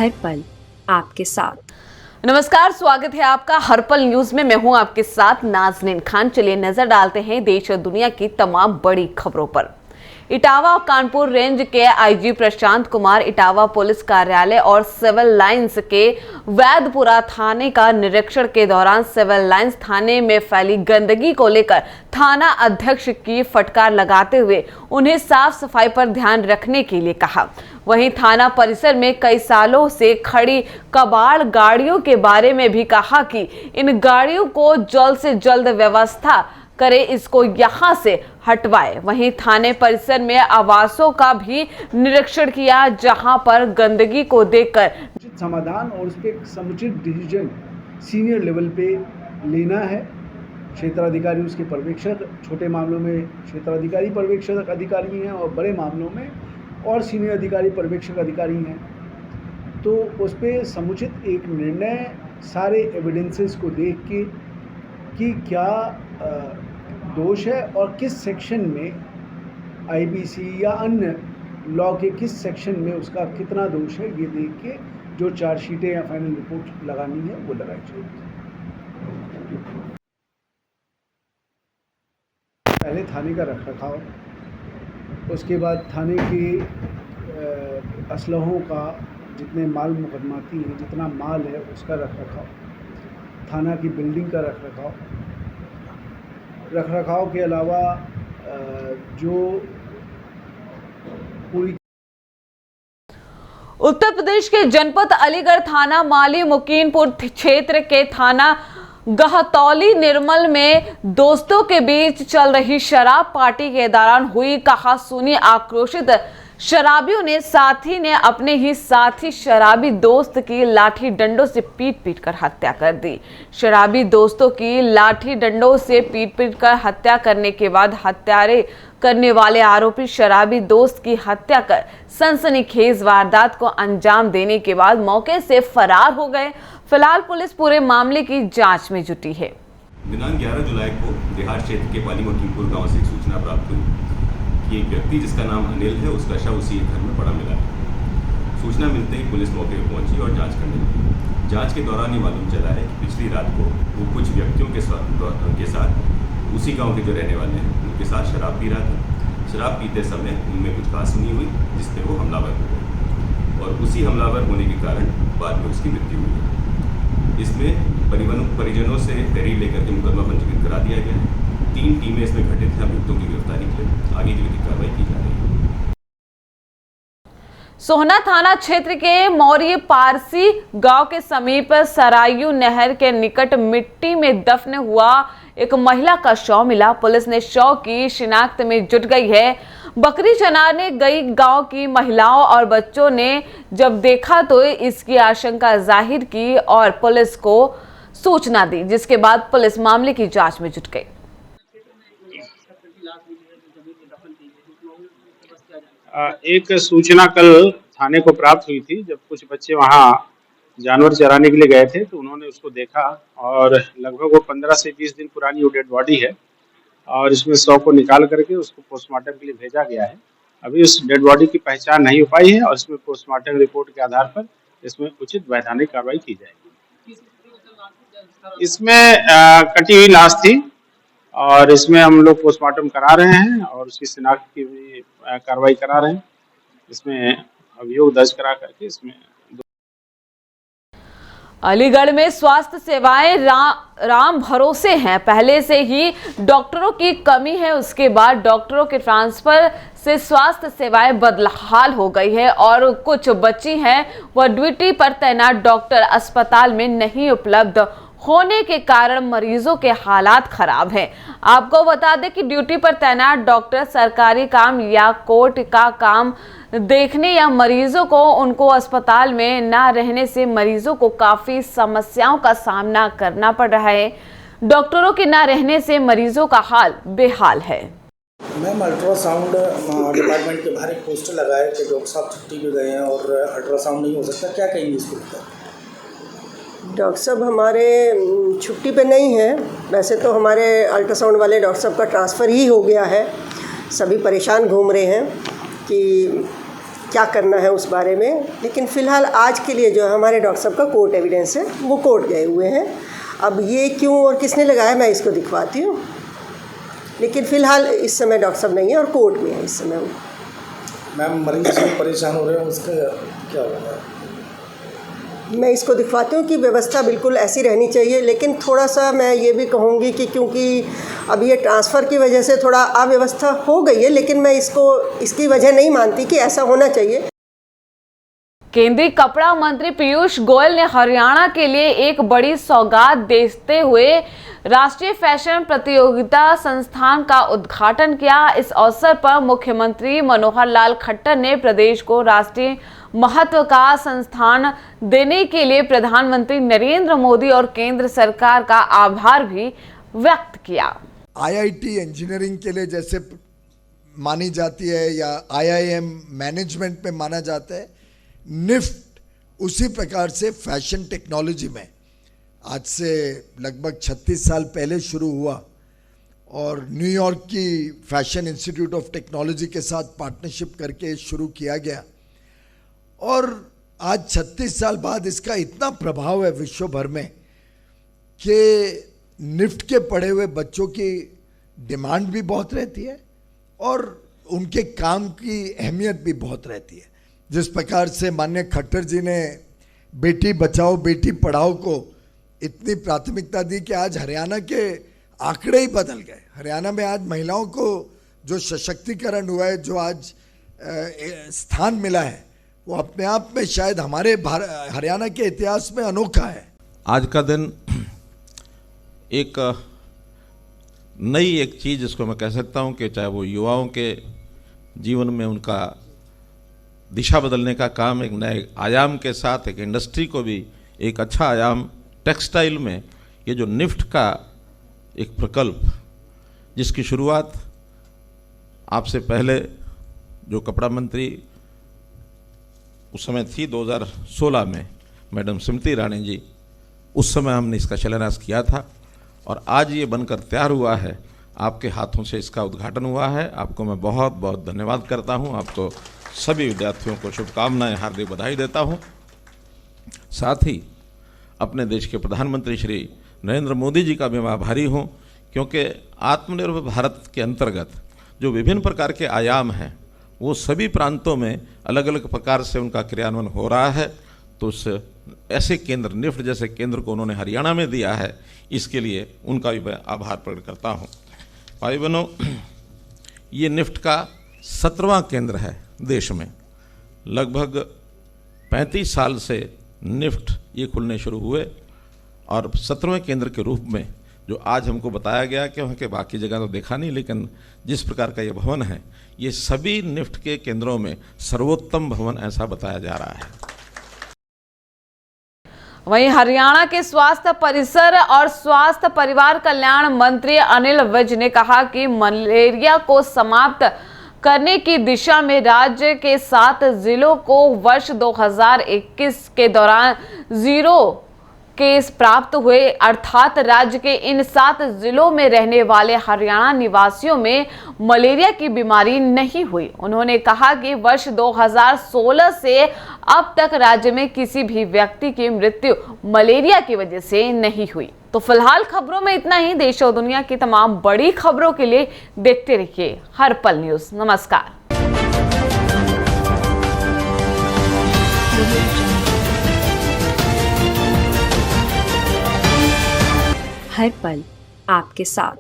हर पल आपके साथ। नमस्कार, स्वागत है आपका हर पल न्यूज में। मैं हूं आपके साथ नाजनीन खान। चलिए नजर डालते हैं देश और दुनिया की तमाम बड़ी खबरों पर। इटावा और कानपुर रेंज के आईजी प्रशांत कुमार इटावा पुलिस कार्यालय और सिविल लाइंस के वैदपुरा थाने का निरीक्षण के दौरान सिविल लाइंस थाने में फैली गंदगी को लेकर थाना अध्यक्ष की फटकार लगाते हुए उन्हें साफ सफाई पर ध्यान रखने के लिए कहा। वहीं थाना परिसर में कई सालों से खड़ी कबाड़ गाड़ियों के बारे में भी कहा कि इन गाड़ियों को जल्द से जल्द व्यवस्था करे, इसको यहां से हटवाए। वहीं थाने परिसर में आवासों का भी निरीक्षण किया, जहां पर गंदगी को देखकर समाधान और उस पर समुचित डिसीजन सीनियर लेवल पे लेना है। क्षेत्राधिकारी उसके पर्यवेक्षक, छोटे मामलों में क्षेत्राधिकारी पर्यवेक्षक अधिकारी हैं और बड़े मामलों में और सीनियर अधिकारी पर्यवेक्षक अधिकारी हैं। तो उस पर समुचित एक निर्णय सारे एविडेंसेस को देख के कि क्या दोष है और किस सेक्शन में आईपीसी या अन्य लॉ के किस सेक्शन में उसका कितना दोष है, ये देख के जो चार्जशीटें या फाइनल रिपोर्ट लगानी है वो लगाई जाएगी। पहले थाने का रखरखाव, उसके बाद थाने के असलहों का, जितने माल मुकदमाती हैं, जितना माल है उसका रखरखाव, थाना की बिल्डिंग का रखरखाव के अलावा जो पूरी उत्तर प्रदेश के जनपद अलीगढ़ थाना माली मुकीनपुर क्षेत्र के थाना गहतौली निर्मल में दोस्तों के बीच चल रही शराब पार्टी के दौरान हुई कहासुनी आक्रोशित शराबियों ने साथी ने अपने ही साथी शराबी दोस्त की लाठी डंडों से पीट कर हत्या कर दी। शराबी दोस्तों की लाठी डंडों से पीट कर हत्या करने के बाद हत्यारे करने वाले आरोपी शराबी दोस्त की हत्या कर सनसनीखेज वारदात को अंजाम देने के बाद मौके से फरार हो गए। फिलहाल पुलिस पूरे मामले की जांच में जुटी है। दिनांक 11 जुलाई को देहात क्षेत्र के पाली मकीनपुर गांव से एक सूचना प्राप्त हुई कि एक व्यक्ति जिसका नाम अनिल है, उसका शव उसी घर में पड़ा मिला है। सूचना मिलते ही पुलिस मौके पर पहुंची और जांच करने लगी। जांच के दौरान ये मालूम चला है कि पिछली रात को वो कुछ व्यक्तियों के साथ उसी गांव के जो रहने वाले हैं उनके साथ शराब पी रहा था। शराब पीते समय उनमें कुछ कहासुनी हुई जिससे वो हमलावर हो गए और उसी हमलावर होने के कारण बाद में उसकी मृत्यु हुई। इसमें परिजनों से तहरीर लेकर के मुकदमा पंजीकृत करा दिया गया है। 3 टीमें इसमें घटित हैं। अभियुक्तों की गिरफ्तारी के लिए आगे की विधिक कार्रवाई की जा रही है। सोहना थाना क्षेत्र के मौर्य पारसी गांव के समीप सरायू नहर के निकट मिट्टी में दफन हुआ एक महिला का शव मिला। पुलिस ने शव की शिनाख्त में जुट गई है। बकरी चराने गई गांव की महिलाओं और बच्चों ने जब देखा तो इसकी आशंका जाहिर की और पुलिस को सूचना दी, जिसके बाद पुलिस मामले की जांच में जुट गई। एक सूचना कल थाने को प्राप्त हुई थी। जब कुछ बच्चे वहां जानवर चराने के लिए गए थे तो उन्होंने उसको देखा और लगभग वो 15 से 20 दिन पुरानी वो डेड बॉडी है और इसमें शव को निकाल करके उसको पोस्टमार्टम के लिए भेजा गया है। अभी उस डेड बॉडी की पहचान नहीं हो पाई है और इसमें पोस्टमार्टम रिपोर्ट के आधार पर इसमें उचित वैधानिक कार्रवाई की जाएगी। इसमें कटी हुई लाश थी और इसमें हम लोग पोस्टमार्टम करा रहे हैं और उसकी शिनाख्त की भी कार्रवाई करा रहे हैं। इसमें अभियोग दर्ज करा करके इसमें अलीगढ़ में स्वास्थ्य सेवाएं राम भरोसे हैं। पहले से ही डॉक्टरों की कमी है, उसके बाद डॉक्टरों के ट्रांसफर से स्वास्थ्य सेवाएं बदहाल हो गई है और कुछ बची हैं वह ड्यूटी पर तैनात डॉक्टर अस्पताल में नहीं उपलब्ध होने के कारण मरीजों के हालात खराब हैं। आपको बता दें कि ड्यूटी पर तैनात डॉक्टर सरकारी काम या कोर्ट का काम देखने या मरीजों को उनको अस्पताल में ना रहने से मरीजों को काफी समस्याओं का सामना करना पड़ रहा है। डॉक्टरों के ना रहने से मरीजों का हाल बेहाल है। मैम, अल्ट्रासाउंड डिपार्टमेंट के बाहर एक पोस्टर लगा है कि डॉक्टर साहब छुट्टी पे गए हैं और अल्ट्रासाउंड नहीं हो सकता, क्या कहेंगे इसको लेकर? डॉक्टर साहब हमारे छुट्टी पे नहीं है। वैसे तो हमारे अल्ट्रासाउंड वाले डॉक्टर साहब का ट्रांसफ़र ही हो गया है। सभी परेशान घूम रहे हैं कि क्या करना है उस बारे में। लेकिन फ़िलहाल आज के लिए जो है हमारे डॉक्टर साहब का कोर्ट एविडेंस है वो कोर्ट गए हुए हैं। अब ये क्यों और किसने लगाया मैं इसको दिखवाती हूँ, लेकिन फ़िलहाल इस समय डॉक्टर साहब नहीं है और कोर्ट में है इस समय वो। मैम मरीज जो परेशान हो रहे हैं उसका क्या होगा? मैं इसको दिखवाती हूँ कि व्यवस्था बिल्कुल ऐसी रहनी चाहिए, लेकिन थोड़ा सा मैं ये भी कहूँगी कि क्योंकि अब ये ट्रांसफ़र की वजह से थोड़ा अव्यवस्था हो गई है, लेकिन मैं इसकी वजह नहीं मानती कि ऐसा होना चाहिए। केंद्रीय कपड़ा मंत्री पीयूष गोयल ने हरियाणा के लिए एक बड़ी सौगात देते हुए राष्ट्रीय फैशन प्रतियोगिता संस्थान का उद्घाटन किया। इस अवसर पर मुख्यमंत्री मनोहर लाल खट्टर ने प्रदेश को राष्ट्रीय महत्व का संस्थान देने के लिए प्रधानमंत्री नरेंद्र मोदी और केंद्र सरकार का आभार भी व्यक्त किया। आईआईटी इंजीनियरिंग के लिए जैसे मानी जाती है या आईआईएम मैनेजमेंट में माना जाता है, निफ्ट उसी प्रकार से फैशन टेक्नोलॉजी में आज से लगभग 36 साल पहले शुरू हुआ और न्यूयॉर्क की फैशन इंस्टीट्यूट ऑफ टेक्नोलॉजी के साथ पार्टनरशिप करके शुरू किया गया और आज 36 साल बाद इसका इतना प्रभाव है विश्व भर में कि निफ्ट के पढ़े हुए बच्चों की डिमांड भी बहुत रहती है और उनके काम की अहमियत भी बहुत रहती है। जिस प्रकार से माननीय खट्टर जी ने बेटी बचाओ बेटी पढ़ाओ को इतनी प्राथमिकता दी कि आज हरियाणा के आंकड़े ही बदल गए। हरियाणा में आज महिलाओं को जो सशक्तिकरण हुआ है, जो आज स्थान मिला है, वो अपने आप में शायद हमारे हरियाणा के इतिहास में अनोखा है। आज का दिन एक नई चीज़ जिसको मैं कह सकता हूँ कि चाहे वो युवाओं के जीवन में उनका दिशा बदलने का काम एक नए आयाम के साथ एक इंडस्ट्री को भी एक अच्छा आयाम टेक्सटाइल में ये जो निफ्ट का एक प्रकल्प जिसकी शुरुआत आपसे पहले जो कपड़ा मंत्री उस समय थी 2016 में मैडम स्मृति ईरानी जी, उस समय हमने इसका शिलान्यास किया था और आज ये बनकर तैयार हुआ है। आपके हाथों से इसका उद्घाटन हुआ है। आपको मैं बहुत बहुत धन्यवाद करता हूँ। आपको सभी विद्यार्थियों को शुभकामनाएं, हार्दिक बधाई देता हूँ। साथ ही अपने देश के प्रधानमंत्री श्री नरेंद्र मोदी जी का भी मैं आभारी हूँ, क्योंकि आत्मनिर्भर भारत के अंतर्गत जो विभिन्न प्रकार के आयाम हैं वो सभी प्रांतों में अलग अलग प्रकार से उनका क्रियान्वयन हो रहा है। तो उस ऐसे केंद्र निफ्ट जैसे केंद्र को उन्होंने हरियाणा में दिया है, इसके लिए उनका भी मैं आभार प्रकट करता हूँ। भाई बहनों, ये निफ्ट का 17वां केंद्र है देश में। लगभग 35 साल से निफ्ट ये खुलने शुरू हुए और 17वें केंद्र के रूप में जो आज हमको बताया गया कि वहाँ के बाकी जगह तो देखा नहीं, लेकिन जिस प्रकार का ये भवन है ये सभी निफ्ट के केंद्रों में सर्वोत्तम भवन ऐसा बताया जा रहा है। वहीं हरियाणा के स्वास्थ्य परिसर और स्वास्थ्य परिवार कल्याण मंत्री अनिल विज ने कहा कि मलेरिया को समाप्त करने की दिशा में राज्य के 7 जिलों को वर्ष 2021 के दौरान 0 केस प्राप्त हुए, अर्थात राज्य के इन 7 जिलों में रहने वाले हरियाणा निवासियों में मलेरिया की बीमारी नहीं हुई। उन्होंने कहा कि वर्ष 2016 से अब तक राज्य में किसी भी व्यक्ति की मृत्यु मलेरिया की वजह से नहीं हुई। तो फिलहाल खबरों में इतना ही। देश और दुनिया की तमाम बड़ी खबरों के लिए देखते रहिए हर पल न्यूज। नमस्कार। हर पल आपके साथ।